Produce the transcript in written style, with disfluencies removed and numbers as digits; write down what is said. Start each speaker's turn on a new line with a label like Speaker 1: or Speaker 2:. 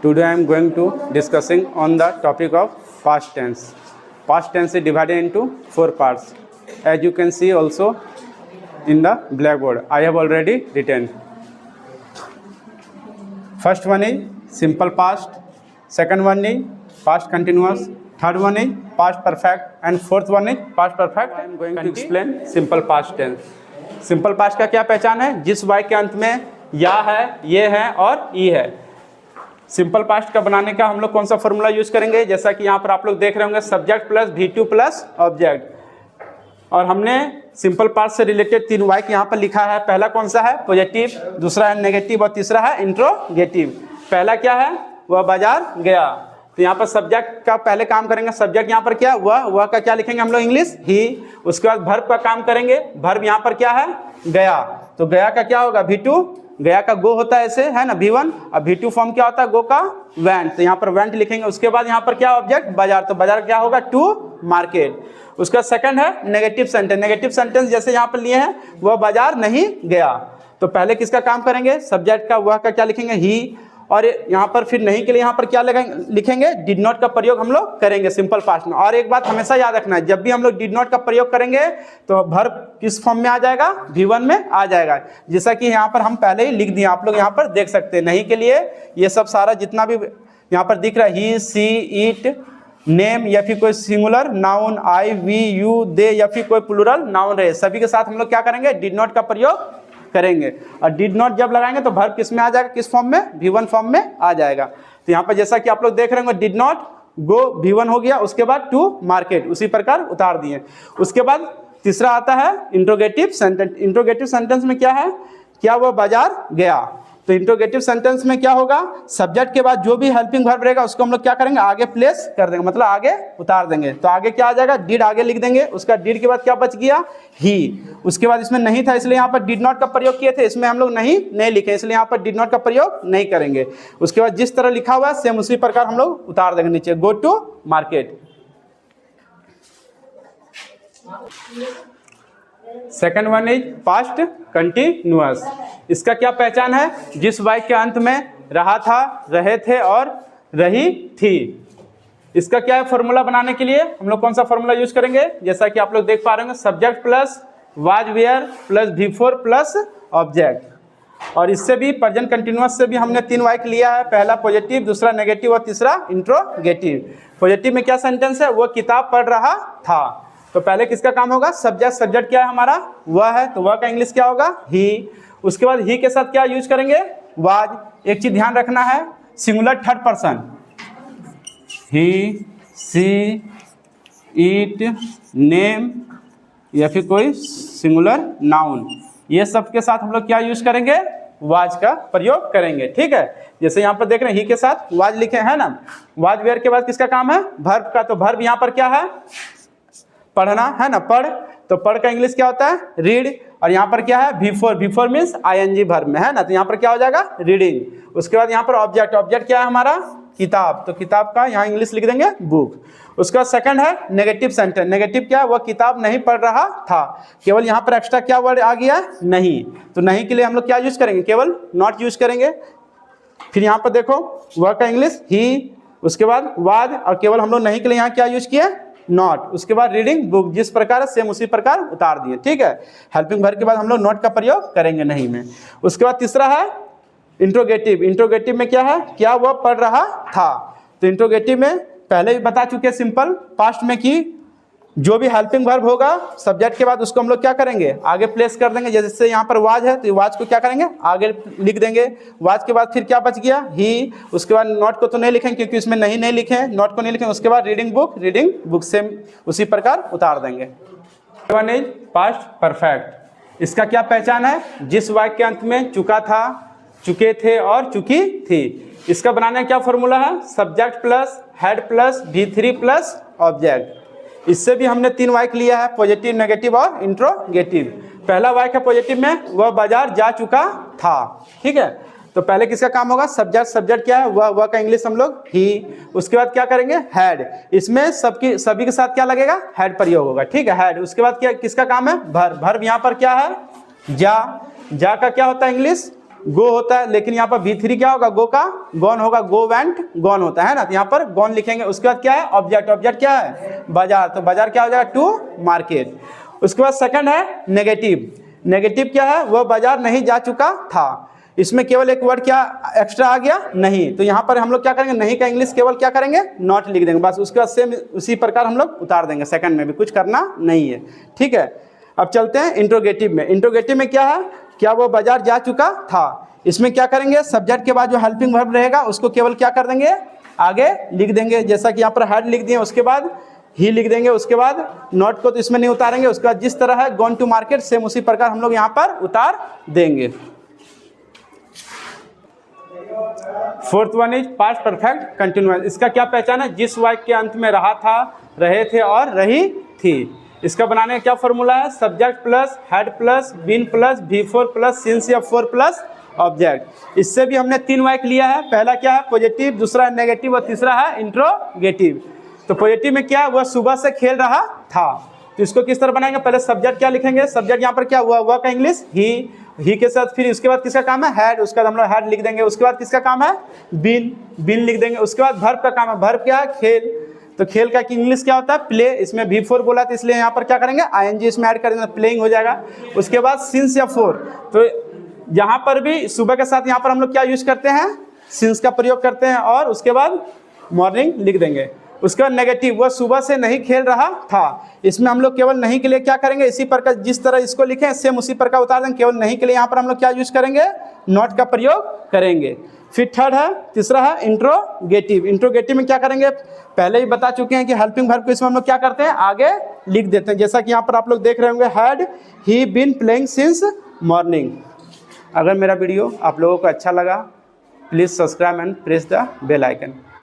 Speaker 1: Today I am going to discussing on the topic of past tense. Past tense is divided into 4 parts. As you can see also in the blackboard, I have already written. First one is simple past, second one is past continuous, third one is past perfect, and fourth one is past perfect. I am going to explain simple past tense. Simple past का क्या पहचान है? जिस वाक्य के अंत में या है, ये है और ई है। सिंपल पास्ट का बनाने का हम लोग कौन सा फॉर्मूला यूज करेंगे? जैसा कि यहाँ पर आप लोग देख रहे होंगे, subject plus V2 plus object. और हमने सिंपल पास्ट से रिलेटेड 3 वाक्य यहाँ पर लिखा है। पहला कौन सा है? पॉजिटिव, दूसरा है नेगेटिव और तीसरा है इंट्रोगेटिव। पहला क्या है? वह बाजार गया। तो यहाँ पर सब्जेक्ट का पहले काम करेंगे। सब्जेक्ट यहाँ पर क्या? वह का क्या लिखेंगे हम लोग? इंग्लिश ही। उसके बाद वर्ब का काम करेंगे। वर्ब यहाँ पर क्या है? गया। तो गया का क्या होगा? V2। गया का गो होता है ऐसे, है ना, V1। और V2 फॉर्म क्या होता है? गो का वेंट। तो यहाँ पर वेंट लिखेंगे। उसके बाद यहाँ पर क्या ऑब्जेक्ट? बाजार। तो बाजार क्या होगा? To market. उसका सेकंड है नेगेटिव सेंटेंस। नेगेटिव सेंटेंस जैसे यहाँ पर लिए हैं, वह बाजार नहीं गया। तो पहले किसका काम करेंगे? सब्जेक्ट का। वह का क्या लिखेंगे? ही। और यहाँ पर फिर नहीं के लिए यहाँ पर क्या लिखेंगे? डिड नॉट का प्रयोग हम लोग करेंगे सिंपल पास्ट में। और एक बात हमेशा याद रखना है, जब भी हम लोग डिड नॉट का प्रयोग करेंगे तो वर्ब किस फॉर्म में आ जाएगा? V1 में आ जाएगा। जैसा कि यहाँ पर हम पहले ही लिख दिए, आप लोग यहाँ पर देख सकते हैं। नहीं के लिए ये सब सारा जितना भी यहाँ पर दिख रहा है, ही, सी, इट, नेम या फिर कोई singular noun, I, we, you, they या फिर कोई प्लूरल नाउन रहे, सभी के साथ हम लोग क्या करेंगे? डिड नॉट का प्रयोग करेंगे। और डिड नॉट जब लगाएंगे तो वर्ब किस में आ जाएगा? किस फॉर्म में? V1 फॉर्म में आ जाएगा। तो यहाँ पर जैसा कि आप लोग देख रहे होंगे, डिड नॉट गो V1 हो गया। उसके बाद टू मार्केट, उसी प्रकार उतार दिए। उसके बाद तीसरा आता है इंट्रोगेटिव सेंटेंस। इंट्रोगेटिव सेंटेंस में क्या है? क्या वह बाजार गया। तो इंट्रोगेटिव सेंटेंस में क्या होगा? सब्जेक्ट के बाद जो भी हेल्पिंग वर्ब रहेगा उसको हम लोग क्या करेंगे? आगे प्लेस कर देंगे, मतलब आगे उतार देंगे। तो आगे क्या आ जाएगा? डिड आगे लिख देंगे। उसका डिड के बाद क्या बच गया? ही। उसके बाद इसमें नहीं था, इसलिए यहाँ पर डिड नॉट का प्रयोग किए थे। इसमें हम लोग नहीं लिखे, इसलिए यहाँ पर डिड नॉट का प्रयोग नहीं करेंगे। उसके बाद जिस तरह लिखा हुआ है सेम उसी प्रकार हम लोग उतार देंगे नीचे। Go to market. Second one is past continuous. इसका क्या पहचान है? जिस वाक्य के अंत में रहा था, रहे थे और रही थी। इसका क्या है फॉर्मूला बनाने के लिए? हम लोग कौन सा फॉर्मूला यूज करेंगे? जैसा कि आप लोग देख पा रहे होंगे, subject plus was were plus V4 plus object. और इससे भी प्रेजेंट कंटिन्यूअस से भी हमने 3 वाक्य लिया है। पहला पॉजिटिव, दूसरा नेगेटिव और तीसरा इंट्रोगेटिव। पॉजिटिव में क्या सेंटेंस है? वो किताब पढ़ रहा था। तो पहले किसका काम होगा? सब्जेक्ट। सब्जेक्ट क्या है हमारा? वह है, तो वह का इंग्लिश क्या होगा? ही। उसके बाद ही के साथ क्या यूज करेंगे? वाज। एक चीज ध्यान रखना है, singular third person, he, she, it, name या फिर कोई सिंगुलर नाउन, ये सब के साथ हम लोग क्या यूज करेंगे? वाज का प्रयोग करेंगे। ठीक है, जैसे यहाँ पर देख रहे हैं ही के साथ वाज लिखे हैं ना। वाज वेयर के बाद किसका काम है? वर्ब का। तो वर्ब यहाँ पर क्या है? पढ़ना, है ना, पढ़। तो पढ़ का इंग्लिश क्या होता है? रीड। और यहाँ पर क्या है? V4। V4 means ING verb में, है ना। तो यहाँ पर क्या हो जाएगा? रीडिंग। उसके बाद यहाँ पर ऑब्जेक्ट। ऑब्जेक्ट क्या है हमारा? किताब। तो किताब का यहाँ इंग्लिश लिख देंगे बुक। उसका सेकंड है नेगेटिव सेंटेंस। नेगेटिव क्या है? वह किताब नहीं पढ़ रहा था। केवल यहाँ पर एक्स्ट्रा क्या वर्ड आ गया? नहीं। तो नहीं के लिए हम लोग क्या यूज करेंगे? केवल नॉट यूज करेंगे। फिर यहाँ पर देखो, वह का इंग्लिश ही। उसके बाद वाज। और केवल हम लोग नहीं के लिए यहाँ क्या यूज किया? नॉट। उसके बाद रीडिंग बुक। जिस प्रकार सेम उसी प्रकार उतार दिए। ठीक है, हेल्पिंग वर्ब के बाद हम लोग नॉट का प्रयोग करेंगे नहीं में। उसके बाद तीसरा है इंट्रोगेटिव। इंट्रोगेटिव में क्या है? क्या वह पढ़ रहा था। तो इंट्रोगेटिव में पहले भी बता चुके सिंपल पास्ट में कि जो भी हेल्पिंग वर्ब होगा सब्जेक्ट के बाद उसको हम लोग क्या करेंगे? आगे प्लेस कर देंगे। जैसे यहाँ पर वाज है तो वाज को क्या करेंगे? आगे लिख देंगे। वाज के बाद फिर क्या बच गया? ही। उसके बाद नॉट को तो नहीं लिखेंगे क्योंकि इसमें नहीं लिखे, नॉट को नहीं लिखेंगे। उसके बाद रीडिंग बुक सेम उसी प्रकार उतार देंगे। One is past perfect. इसका क्या पहचान है? जिस वाक्य के अंत में चुका था, चुके थे और चुकी थी। इसका बनाने का क्या फॉर्मूला है? Subject plus had plus V3 plus object. इससे भी हमने 3 वाक्य लिया है, पॉजिटिव, नेगेटिव और इंट्रोगेटिव। पहला वाक्य है पॉजिटिव में, वह बाजार जा चुका था। ठीक है, तो पहले किसका काम होगा? सब्जेक्ट। सब्जेक्ट क्या है? वह का इंग्लिश हम लोग ही। उसके बाद क्या करेंगे? हेड। इसमें सभी के साथ क्या लगेगा? हेड प्रयोग होगा। ठीक है, हेड। उसके बाद क्या किसका काम है? वर्ब। वर्ब यहाँ पर क्या है? जा। जा का क्या होता है इंग्लिश? गो होता है, लेकिन यहाँ पर V3 क्या होगा, गो का गॉन होगा, गो वेंट गॉन होता है ना, तो यहाँ पर गॉन लिखेंगे। उसके बाद क्या है, ऑब्जेक्ट, ऑब्जेक्ट क्या है, बाजार, तो बाजार क्या हो जाएगा, टू मार्केट। उसके बाद सेकंड है नेगेटिव, नेगेटिव क्या है, वह बाजार नहीं जा चुका था। इसमें केवल एक वर्ड क्या एक्स्ट्रा आ गया, नहीं, तो यहाँ पर हम लोग क्या करेंगे, नहीं का इंग्लिश केवल क्या करेंगे, नॉट लिख देंगे बस। उसके बाद सेम उसी प्रकार हम लोग उतार देंगे, सेकंड में भी कुछ करना नहीं है, ठीक है। अब चलते हैं इंट्रोगेटिव में। इंट्रोगेटिव में क्या है, क्या वो बाजार जा चुका था। इसमें क्या करेंगे, सब्जेक्ट के बाद जो हेल्पिंग वर्ब रहेगा उसको केवल क्या कर देंगे, आगे लिख देंगे, जैसा कि यहाँ पर हैड लिख दिए, उसके बाद ही लिख देंगे, उसके बाद नॉट को तो इसमें नहीं उतारेंगे। उसके बाद जिस तरह है गॉन टू मार्केट, सेम उसी प्रकार हम लोग यहाँ पर उतार देंगे। Fourth one is past perfect continuous. इसका क्या पहचान है, जिस वाक्य के अंत में रहा था, रहे थे और रही थी। इसका बनाने का क्या फॉर्मूला है, subject plus had plus been plus V4 plus since या 4 प्लस ऑब्जेक्ट। इससे भी हमने 3 वाक्य लिया है, पहला क्या है पॉजिटिव, दूसरा है नेगेटिव और तीसरा है इंट्रोगेटिव। तो पॉजिटिव में क्या, वह सुबह से खेल रहा था, तो इसको किस तरह बनाएंगे, पहले सब्जेक्ट क्या लिखेंगे, सब्जेक्ट यहाँ पर क्या हुआ, वह का इंग्लिश ही के साथ, फिर उसके बाद किसका काम है, हैड, उसके बाद हम लोग हैड लिख देंगे। उसके बाद किसका काम है, बीन लिख देंगे। उसके बाद वर्ब का काम है, वर्ब क्या है, खेल, तो खेल का इंग्लिश क्या होता है, प्ले। इसमें V4 बोला था इसलिए यहाँ पर क्या करेंगे, ING इसमें ऐड कर देंगे, प्लेइंग हो जाएगा। उसके बाद सिंस या 4, तो यहाँ पर भी सुबह के साथ यहाँ पर हम लोग क्या यूज करते हैं, सिंस का प्रयोग करते हैं, और उसके बाद मॉर्निंग लिख देंगे। उसका नेगेटिव, वह सुबह से नहीं खेल रहा था। इसमें हम लोग केवल नहीं के लिए क्या करेंगे, इसी प्रकार जिस तरह इसको लिखें सेम उसी प्रकार उतार देंगे, केवल नहीं के लिए यहाँ पर हम लोग क्या यूज करेंगे, नॉट का प्रयोग करेंगे। फिर थर्ड है, तीसरा है इंट्रोगेटिव। इंट्रोगेटिव में क्या करेंगे, पहले ही बता चुके हैं कि हेल्पिंग वर्ब को इसमें हम लोग क्या करते हैं, आगे लिख देते हैं, जैसा कि यहाँ पर आप लोग देख रहे होंगे, had he been playing since morning. अगर मेरा वीडियो आप लोगों को अच्छा लगा, please subscribe and press the bell icon.